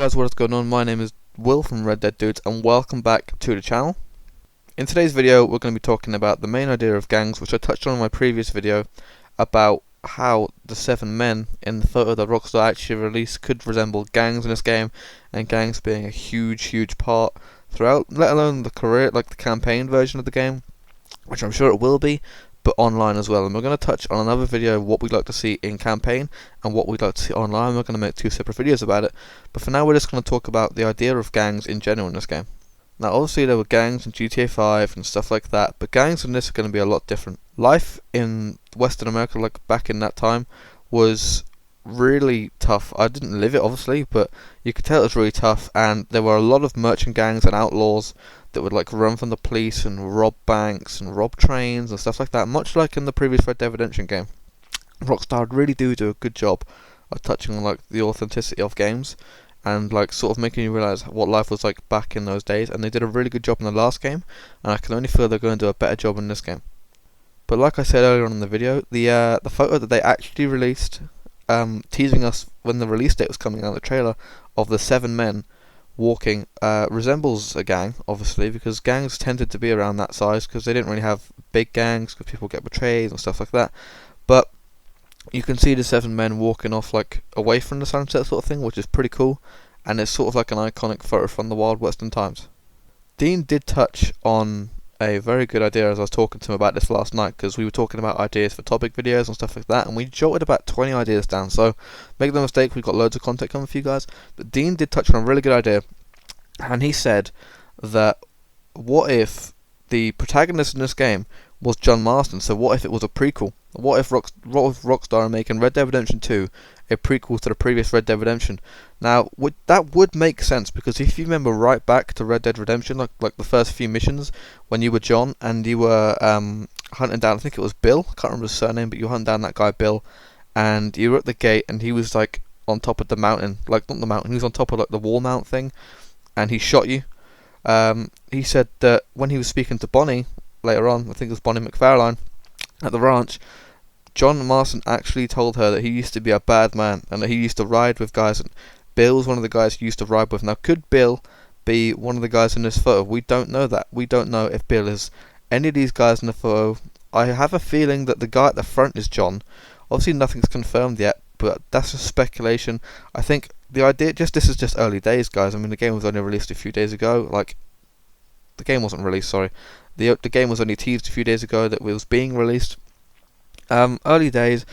Guys, what is going on? My name is Will from Red Dead Dudes and welcome back to the channel. In today's video we're going to be talking about the main idea of gangs, which I touched on in my previous video about how the 7 men in the photo that Rockstar actually released could resemble gangs in this game, and gangs being a huge part throughout, let alone the career, like the campaign version of the game, which I'm sure it will be, but online as well. And we're going to touch on another video of what we'd like to see in campaign and what we'd like to see online. We're going to make 2 separate videos about it, but for now we're just going to talk about the idea of gangs in general in this game. Now obviously there were gangs in GTA 5 and stuff like that, but gangs in this are going to be a lot different. Life in Western America, like back in that time, was really tough. I didn't live it obviously, but you could tell it was really tough, and there were a lot of merchant gangs and outlaws that would like run from the police and rob banks and rob trains and stuff like that, much like in the previous Red Dead Redemption game. Rockstar really do a good job of touching on like the authenticity of games and like sort of making you realise what life was like back in those days, and they did a really good job in the last game, and I can only feel they're going to do a better job in this game. But like I said earlier on in the video, the photo that they actually released, teasing us when the release date was coming out, the trailer of the 7 men walking, resembles a gang, obviously, because gangs tended to be around that size because they didn't really have big gangs because people get betrayed and stuff like that. But you can see the 7 men walking off like away from the sunset sort of thing, which is pretty cool, and it's sort of like an iconic photo from the Wild Western times. Dean did touch on a very good idea as I was talking to him about this last night, because we were talking about ideas for topic videos and stuff like that, and we jotted about 20 ideas down, so make no mistake, we've got loads of content coming for you guys. But Dean did touch on a really good idea, and he said that what if the protagonist in this game was John Marston? So what if it was a prequel? What if Rockstar are making Red Dead Redemption 2 a prequel to the previous Red Dead Redemption? Now, that would make sense, because if you remember right back to Red Dead Redemption, like the first few missions, when you were John and you were hunting down, I think it was Bill, I can't remember his surname, but you were hunting down that guy Bill, and you were at the gate, and he was like on top of the mountain, like not the mountain, he was on top of like the wall mount thing, and he shot you. He said that when he was speaking to Bonnie later on, I think it was Bonnie McFarlane at the ranch, John Marston actually told her that he used to be a bad man and that he used to ride with guys, and Bill was one of the guys he used to ride with. Now, could Bill be one of the guys in this photo? We don't know that. We don't know if Bill is any of these guys in the photo. I have a feeling that the guy at the front is John. Obviously nothing's confirmed yet, but that's just speculation. I think the idea, this is just early days, guys. I mean, the game was only released a few days ago. Like, the game wasn't released, sorry. The game was only teased a few days ago that it was being released. Early days,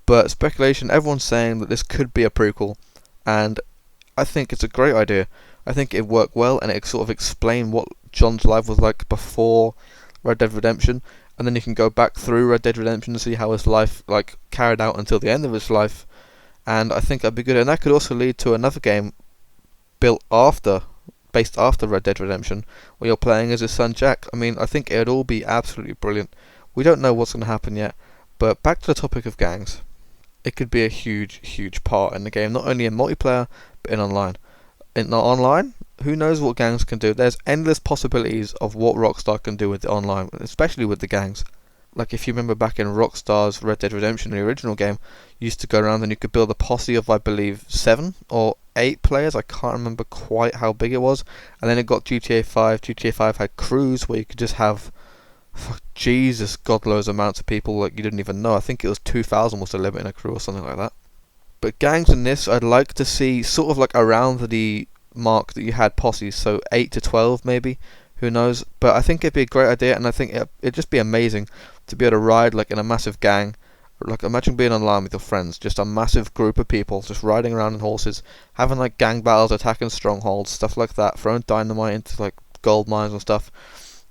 but speculation. Everyone's saying that this could be a prequel, and I think it's a great idea. I think it worked well, and it sort of explained what John's life was like before Red Dead Redemption, and then you can go back through Red Dead Redemption to see how his life like carried out until the end of his life, and I think that'd be good. And that could also lead to another game based after Red Dead Redemption, where you're playing as his son Jack. I mean, I think it'd all be absolutely brilliant. We don't know what's going to happen yet. But back to the topic of gangs, it could be a huge part in the game, not only in multiplayer, but in online. In online, who knows what gangs can do? There's endless possibilities of what Rockstar can do with the online, especially with the gangs. Like if you remember back in Rockstar's Red Dead Redemption, the original game, you used to go around and you could build a posse of, I believe, 7 or 8 players, I can't remember quite how big it was, and then it got GTA 5, GTA 5 had crews where you could just have Jesus, God loads amounts of people like you didn't even know. I think it was 2,000 was the limit in a crew or something like that. But gangs in this, I'd like to see sort of like around the mark that you had posses, so 8 to 12 maybe, who knows. But I think it'd be a great idea, and I think it'd just be amazing to be able to ride like in a massive gang. Like imagine being online with your friends, just a massive group of people just riding around on horses, having like gang battles, attacking strongholds, stuff like that, throwing dynamite into like gold mines and stuff.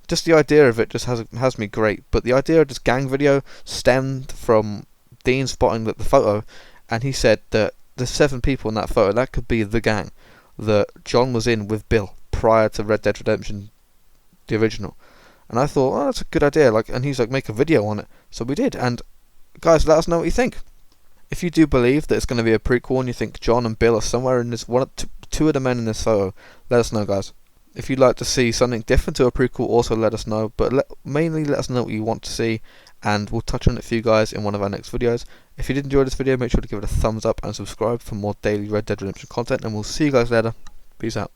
Just the idea of it just has me great. But the idea of this gang video stemmed from Dean spotting the photo, and he said that the 7 people in that photo, that could be the gang that John was in with Bill prior to Red Dead Redemption, the original. And I thought, oh, that's a good idea. Like, and he's like, make a video on it. So we did. And guys, let us know what you think. If you do believe that it's going to be a prequel and you think John and Bill are somewhere in this, two of the men in this photo, let us know, guys. If you'd like to see something different to a prequel, also let us know. But mainly let us know what you want to see, and we'll touch on it for you guys in one of our next videos. If you did enjoy this video, make sure to give it a thumbs up and subscribe for more daily Red Dead Redemption content, and we'll see you guys later. Peace out.